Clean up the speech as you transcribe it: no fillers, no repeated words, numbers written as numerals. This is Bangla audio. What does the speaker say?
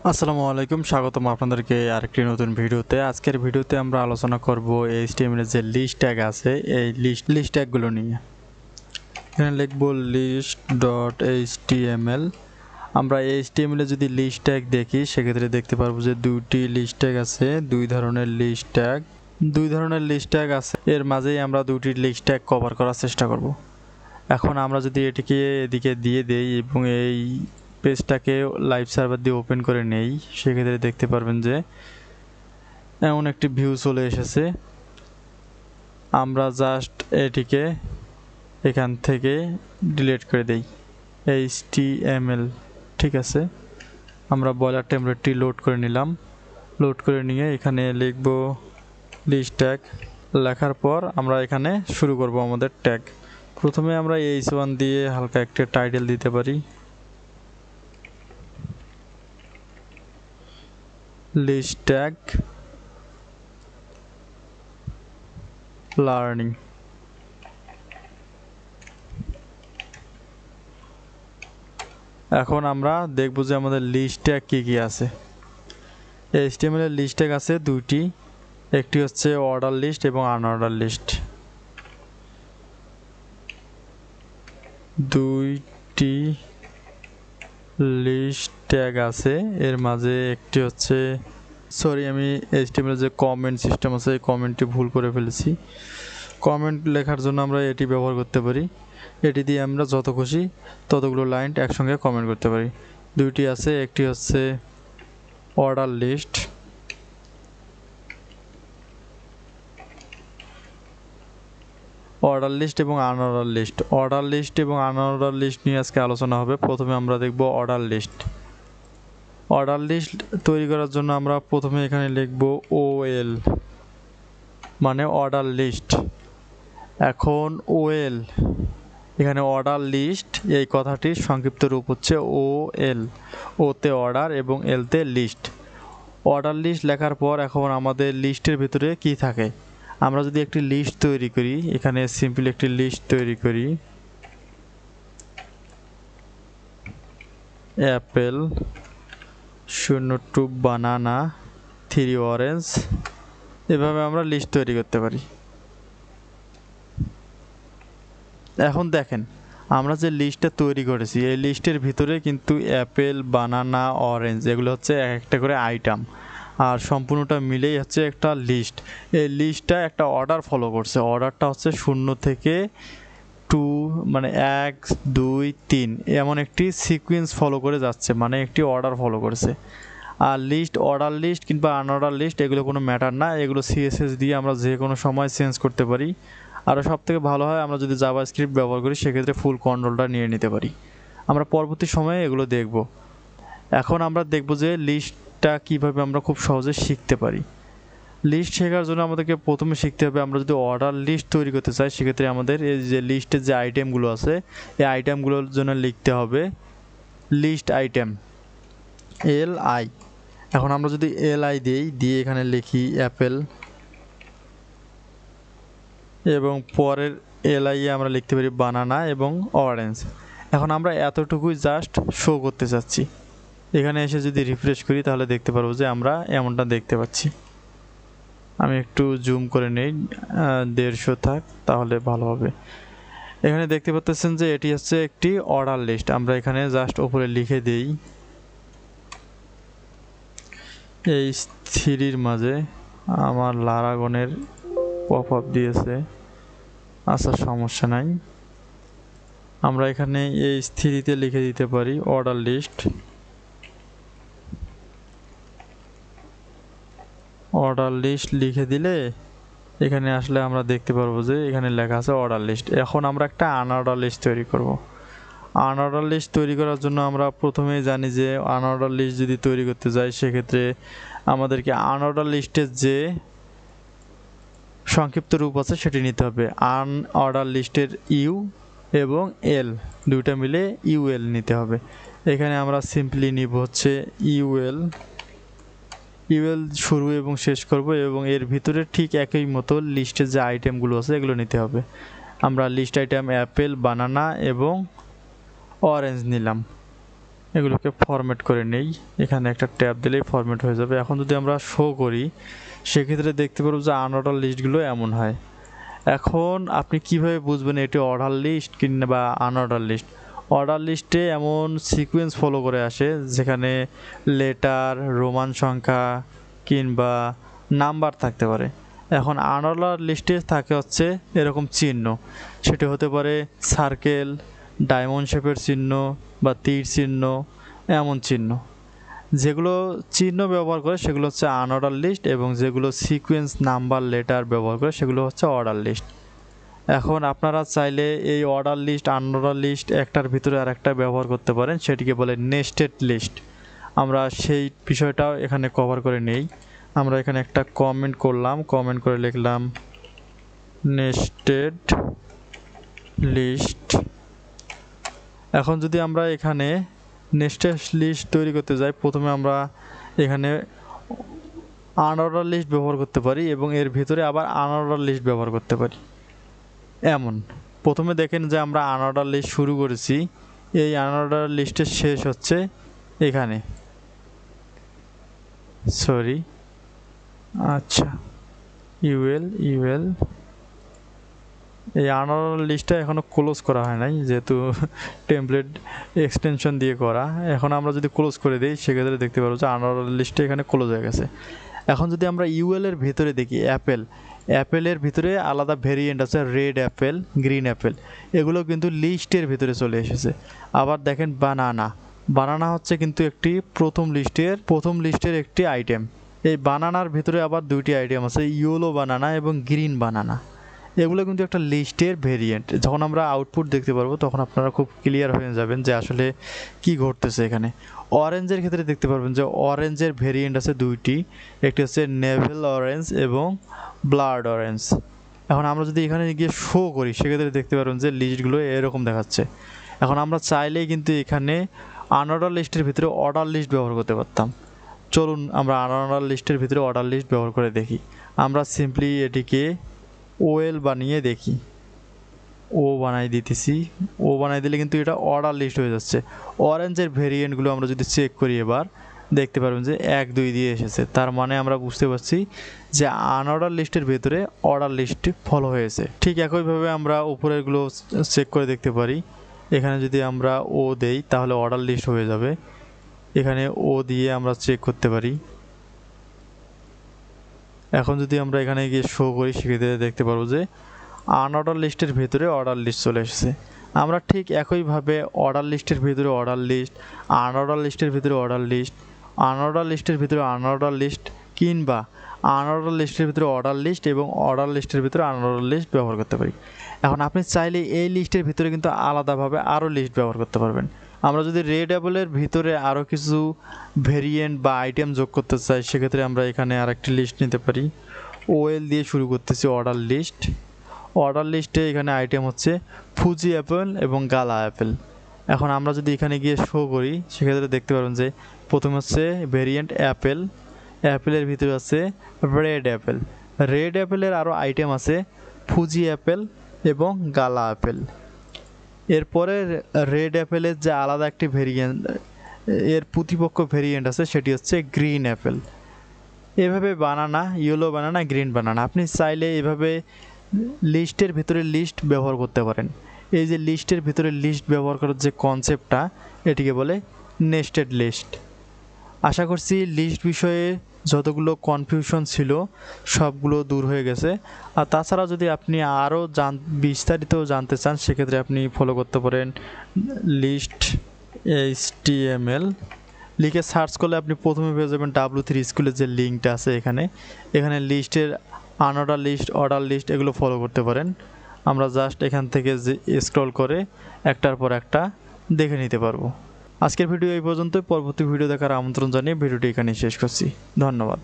আসসালামু আলাইকুম, স্বাগতম আপনাদেরকে আরেকটি নতুন ভিডিওতে। আজকের ভিডিওতে আমরা আলোচনা করব HTML এর যে লিস্ট ট্যাগ আছে এই লিস্ট ট্যাগগুলো নিয়ে। এখানে লিখব list.html। আমরা HTML এ যদি লিস্ট ট্যাগ দেখি সেক্ষেত্রে দেখতে পারবো যে দুইটি লিস্ট ট্যাগ আছে, দুই ধরনের লিস্ট ট্যাগ আছে। এর মাঝেই আমরা দুইটি লিস্ট ট্যাগ কভার করার চেষ্টা করব। এখন আমরা যদি এটিকে এদিকে দিয়ে দেই এবং এই পেজটাকে লাইভ সার্ভার দিয়ে ওপেন করে নেই, সেক্ষেত্রে দেখতে পারবেন যে এমন একটি ভিউ চলে এসেছে। আমরা জাস্ট এটিকে এখান থেকে ডিলিট করে দেই। HTML ঠিক আছে, আমরা বয়লার টেমপ্লেটটি লোড করে নিলাম। লোড করে নিয়ে এখানে লিখব লিস্ট ট্যাগ। লেখার পর আমরা এখানে শুরু করব আমাদের ট্যাগ। প্রথমে আমরা h1 দিয়ে হালকা একটা টাইটেল দিতে পারি, লিস্ট ট্যাগ লার্নিং। এখন আমরা দেখব যে আমাদের লিস্ট ট্যাগ কি আছে। HTML এর লিস্ট ট্যাগ আছে দুইটি, একটি হচ্ছে অর্ডার লিস্ট এবং আনঅর্ডার লিস্ট। দুইটি লিস্ট ট্যাগ আছে, এর মাঝে একটি হচ্ছে আমি HTML যে কমেন্ট সিস্টেম আছে এই কমেন্টটি ভুল করে ফেলেছি। কমেন্ট লেখার জন্য আমরা এটি ব্যবহার করতে পারি। এটি দিয়ে আমরা যত খুশি ততগুলো লাইন একসঙ্গে কমেন্ট করতে পারি। দুইটি আছে, একটি হচ্ছে অর্ডার লিস্ট এবং আনঅর্ডার লিস্ট। অর্ডার লিস্ট নিয়ে আজকে আলোচনা হবে। প্রথমে আমরা দেখব অর্ডার লিস্ট তৈরি করার জন্য আমরা প্রথমে এখানে লিখব OL মানে অর্ডার লিস্ট। এখন OL এখানে অর্ডার লিস্ট এই কথাটির সংক্ষিপ্ত রূপ হচ্ছে OL। ওতে অর্ডার এবং এলতে লিস্ট। অর্ডার লিস্ট লেখার পর এখন আমাদের লিস্টের ভিতরে কি থাকে, আমরা যদি একটি লিস্ট তৈরি করি, এখানে সিম্পল একটি লিস্ট তৈরি করি, অ্যাপেল 2 বানানা 3 অরেঞ্জ, এভাবে আমরা লিস্ট তৈরি করতে পারি। এখন দেখেন আমরা যে লিস্টটা তৈরি করেছি এই লিস্টের ভিতরে কিন্তু অ্যাপেল, বানানা, অরেঞ্জ এগুলো হচ্ছে একটা করে আইটেম, আর সম্পূর্ণটা মিলেই হচ্ছে একটা লিস্ট। এই লিস্টটা একটা অর্ডার ফলো করছে। অর্ডারটা হচ্ছে 0 থেকে 2 মানে 1 2 3 এমন একটি সিকোয়েন্স ফলো করে যাচ্ছে, মানে একটি অর্ডার ফলো করছে। আর অর্ডার লিস্ট কিংবা আনঅর্ডার লিস্ট এগুলো কোনো ম্যাটার না, এগুলো CSS দিয়ে আমরা যে কোনো সময় চেঞ্জ করতে পারি। আরও সবথেকে ভালো হয় আমরা যদি জাভাস্ক্রিপ্ট ব্যবহার করি, সেক্ষেত্রে ফুল কন্ট্রোলটা নিয়ে নিতে পারি। আমরা পরবর্তী সময়ে এগুলো দেখব। এখন আমরা দেখব যে লিস্টটা কীভাবে আমরা খুব সহজে শিখতে পারি। লিস্ট শেখার জন্য আমাদেরকে প্রথমে শিখতে হবে, আমরা যদি অর্ডার লিস্ট তৈরি করতে চাই সেক্ষেত্রে আমাদের এই যে লিস্টের যে আইটেমগুলো আছে এই আইটেমগুলোর জন্য লিখতে হবে লিস্ট আইটেম LI। এখন আমরা যদি LI দিয়ে এখানে লিখি অ্যাপেল এবং পরের LI এ আমরা লিখতে পারি বানানা এবং অরেঞ্জ। এখন আমরা এতটুকুই জাস্ট শো করতে চাচ্ছি। এখানে এসে যদি রিফ্রেশ করি তাহলে দেখতে পারবো যে আমরা এমনটা দেখতে পাচ্ছি। আমি একটু জুম করে নেই, 150 থাক তাহলে ভালো হবে। এখানে দেখতে পাচ্ছেন যে এটি হচ্ছে একটি অর্ডার লিস্ট। আমরা এখানে জাস্ট উপরে লিখে দেই এই 3-র মাঝে আমার লারাগনের পপ আপ দিয়েছে, আচ্ছা সমস্যা নাই। আমরা এখানে এই 3-তে লিখে দিতে পারি অর্ডার লিস্ট। লিখে দিলে এখানে আসলে আমরা দেখতে পারবো যে এখানে লেখা আছে অর্ডার লিস্ট। এখন আমরা একটা আনঅর্ডার লিস্ট তৈরি করব। আনঅর্ডার লিস্ট তৈরি করার জন্য আমরা প্রথমেই জানি যে আনঅর্ডার লিস্ট যদি তৈরি করতে যাই সেক্ষেত্রে আমাদেরকে আনঅর্ডার লিস্টের যে সংক্ষিপ্ত রূপ আছে সেটি নিতে হবে। আনঅর্ডার লিস্টের ইউ এবং এল দুইটা মিলে UL নিতে হবে। এখানে আমরা সিম্পলি নিব হচ্ছে UL শুরু এবং শেষ করব এবং এর ভিতরে ঠিক একই মতো লিস্টের যে আইটেমগুলো আছে এগুলো নিতে হবে। আমরা লিস্ট আইটেম অ্যাপেল, বানানা এবং অরেঞ্জ নিলাম। এগুলোকে ফরম্যাট করে নেই, এখানে একটা ট্যাব দিলেই ফরম্যাট হয়ে যাবে। এখন যদি আমরা শো করি সেক্ষেত্রে দেখতে পারবো যে আনঅর্ডার লিস্টগুলো এমন হয়। এখন আপনি কিভাবে বুঝবেন এটি অর্ডার লিস্ট কিংবা আনঅর্ডার লিস্ট? অর্ডার লিস্টে এমন সিকোয়েন্স ফলো করে আসে যেখানে লেটার, রোমান সংখ্যা কিংবা নাম্বার থাকতে পারে। এখন আনঅর্ডার লিস্টে থাকে হচ্ছে এরকম চিহ্ন, সেটি হতে পারে সার্কেল, ডায়মন্ড শেপের চিহ্ন বা তীর চিহ্ন, এমন চিহ্ন। যেগুলো চিহ্ন ব্যবহার করে সেগুলো হচ্ছে আনঅর্ডার লিস্ট, এবং যেগুলো সিকোয়েন্স, নাম্বার, লেটার ব্যবহার করে সেগুলো হচ্ছে অর্ডার লিস্ট। এখন আপনারা চাইলে এই অর্ডার লিস্ট, আনঅর্ডার লিস্ট একটার ভিতরে আর একটা ব্যবহার করতে পারেন, সেটিকে বলে নেস্টেড লিস্ট। আমরা সেই বিষয়টাও এখানে কভার করে নেই। আমরা এখানে একটা কমেন্ট করলাম, কমেন্ট করে লিখলাম নেস্টেড লিস্ট। এখন যদি আমরা এখানে নেস্টেড লিস্ট তৈরি করতে যাই, প্রথমে আমরা এখানে আনঅর্ডার লিস্ট ব্যবহার করতে পারি এবং এর ভিতরে আবার আনঅর্ডার লিস্ট ব্যবহার করতে পারি। এমন প্রথমে দেখেন যে আমরা আনঅর্ডার লিস্ট শুরু করেছি, এই আনঅর্ডার লিস্টের শেষ হচ্ছে এখানে, সরি, আচ্ছা, ইউএল এই আনঅর্ডার লিস্টটা এখনও ক্লোজ করা হয় নাই, যেহেতু টেমপ্লেট এক্সটেনশন দিয়ে করা। এখন আমরা যদি ক্লোজ করে দিই সেক্ষেত্রে দেখতে পারবো যে আনঅর্ডার লিস্টটা এখানে ক্লোজ হয়ে গেছে। এখন যদি আমরা ইউএলের ভিতরে দেখি, অ্যাপেলের ভিতরে আলাদা ভেরিয়েন্ট আছে, রেড অ্যাপেল, গ্রিন অ্যাপেল, এগুলো কিন্তু লিস্টের ভিতরে চলে এসেছে। আবার দেখেন বানানা হচ্ছে কিন্তু একটি প্রথম লিস্টের একটি আইটেম। এই বানানার ভিতরে আবার দুইটি আইটেম আছে, ইয়েলো বানানা এবং গ্রিন বানানা। এগুলো কিন্তু একটা লিস্টের ভেরিয়েন্ট। যখন আমরা আউটপুট দেখতে পারবো তখন আপনারা খুব ক্লিয়ার হয়ে যাবেন যে আসলে কি ঘটতেছে এখানে। অরেঞ্জের ক্ষেত্রে দেখতে পারবেন যে অরেঞ্জের ভেরিয়েন্ট আছে দুইটি, একটি হচ্ছে নেভেল অরেঞ্জ এবং ব্লাড অরেঞ্জ। এখন আমরা যদি এখানে গিয়ে শো করি সেক্ষেত্রে দেখতে পারবেন যে লিস্টগুলো এরকম দেখাচ্ছে। এখন আমরা চাইলেই কিন্তু এখানে আনঅর্ডার লিস্টের ভিতরে অর্ডার লিস্ট ব্যবহার করতে পারতাম। চলুন আমরা আনঅর্ডার লিস্টের ভিতরে অর্ডার লিস্ট ব্যবহার করে দেখি। আমরা সিম্পলি এটিকে ওএল বানিয়ে দেখি, ও বানাই দিতেছি। ও বানাই দিলে কিন্তু এটা অর্ডার লিস্ট হয়ে যাচ্ছে। অরেঞ্জের ভেরিয়েন্টগুলো আমরা যদি চেক করি এবার দেখতে পারবেন যে 1, 2 দিয়ে এসেছে। তার মানে আমরা বুঝতে পারছি যে আনঅর্ডার লিস্টের ভেতরে অর্ডার লিস্ট ফলো হয়েছে। ঠিক একইভাবে আমরা উপরেরগুলো চেক করে দেখতে পারি। এখানে যদি আমরা ও দেই তাহলে অর্ডার লিস্ট হয়ে যাবে। এখানে ও দিয়ে আমরা চেক করতে পারি। এখন যদি আমরা এখানে গিয়ে শো করি সেক্ষেত্রে দেখতে পারবো যে আনঅর্ডার লিস্টের ভিতরে অর্ডার লিস্ট চলে এসেছে। আমরা ঠিক একইভাবে অর্ডার লিস্টের ভিতরে অর্ডার লিস্ট, আনঅর্ডার লিস্টের ভিতরে অর্ডার লিস্ট, আনঅর্ডার লিস্টের ভিতরে আনঅর্ডার লিস্ট কিংবা আনঅর্ডার লিস্টের ভিতরে অর্ডার লিস্ট এবং অর্ডার লিস্টের ভিতরে আনঅর্ডার লিস্ট ব্যবহার করতে পারি। এখন আপনি চাইলে এই লিস্টের ভিতরে কিন্তু আলাদাভাবে আরও লিস্ট ব্যবহার করতে পারবেন। আমরা যদি রেড অ্যাপেলের ভিতরে আরও কিছু ভেরিয়েন্ট বা আইটেম যোগ করতে চাই সেক্ষেত্রে আমরা এখানে আরেকটি লিস্ট নিতে পারি। ওএল দিয়ে শুরু করতেছি অর্ডার লিস্ট। অর্ডার লিস্টে এখানে আইটেম হচ্ছে ফুজি অ্যাপেল এবং গালা অ্যাপেল। এখন আমরা যদি এখানে গিয়ে শো করি সেক্ষেত্রে দেখতে পারবেন যে প্রথম হচ্ছে ভেরিয়েন্ট অ্যাপেলের ভিতরে আছে রেড অ্যাপেলের আরও আইটেম আছে ফুজি অ্যাপেল এবং গালা অ্যাপেল। এরপরে রেড অ্যাপেলের যে আলাদা একটি ভেরিয়েন্ট, এর প্রতিপক্ষ ভেরিয়েন্ট আছে সেটি হচ্ছে গ্রিন অ্যাপেল। এভাবে বানানা, ইয়েলো বানানা, গ্রিন বানানা, আপনি চাইলে এভাবে লিস্টের ভিতরে লিস্ট ব্যবহার করতে পারেন। এই যে লিস্টের ভিতরে লিস্ট ব্যবহার করার যে কনসেপ্টটা, এটিকে বলে নেস্টেড লিস্ট। আশা করছি লিস্ট বিষয়ে যতগুলো কনফিউশন ছিল সবগুলো দূর হয়ে গেছে। আর তাছাড়া যদি আপনি আরও বিস্তারিত জানতে চান সেক্ষেত্রে আপনি ফলো করতে পারেন লিস্ট HTML লিখে সার্চ করলে আপনি প্রথমে পেয়ে যাবেন W3 স্কুলের যে লিঙ্কটা আছে এখানে লিস্টের আনঅর্ডার লিস্ট, অর্ডার লিস্ট এগুলো ফলো করতে পারেন। আমরা জাস্ট এখান থেকে যে স্ক্রল করে একটার পর একটা দেখে নিতে পারবো। আজকের ভিডিও এই পর্যন্তই। পরবর্তী ভিডিও দেখার আমন্ত্রণ জানিয়ে ভিডিওটি এখানে শেষ করছি। ধন্যবাদ।